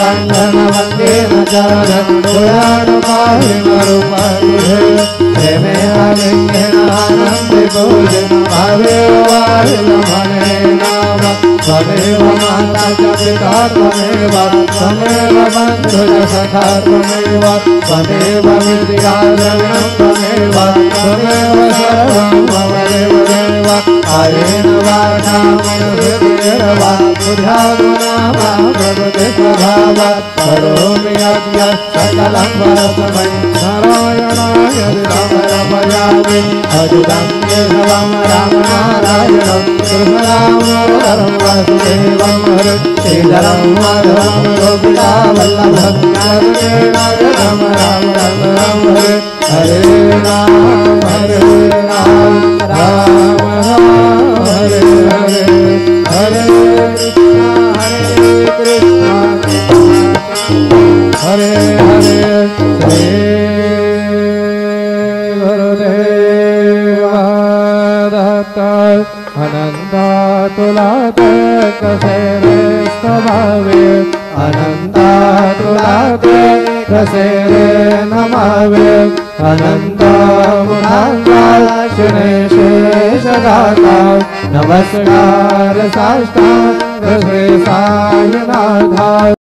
बंधनवन्देन चरणं पुराणपाहिमरूपगृहे प्रेमेण लिङ्गेन आनन्दे पूजन भावेवारिलमणे नाम त्वमेव माता च पिता त्वमेव त्वमेव बन्धु च सखा त्वमेव त्वमेव विद्या द्रविणं त्वमेव त्वमेव सर्वं मम देवदेव आयेन वाचा मनुष्येण वा बुद्ध्यात्मना प्रकृति स्वभावात् करोमि यज्ञं सकलं परस्मै नारायणाय समर्पयामि अजुतं केशवं रामनारायणं कृष्णदामोदरं वासुदेवं श्रीधरं माधवं गोपिकावल्लभं कृष्णेन राम राम राम हरे राम राम राम हरे हरे हरे कृष्ण हरे हरे श्री गुरुदेव दत्त अनंता तुला कसे रे स्वभावे अनंता तुला कसे रे नमावे अनंत मुखांगाशिने शेषदाता नमस्कार साष्टांग श्री साईनाथा।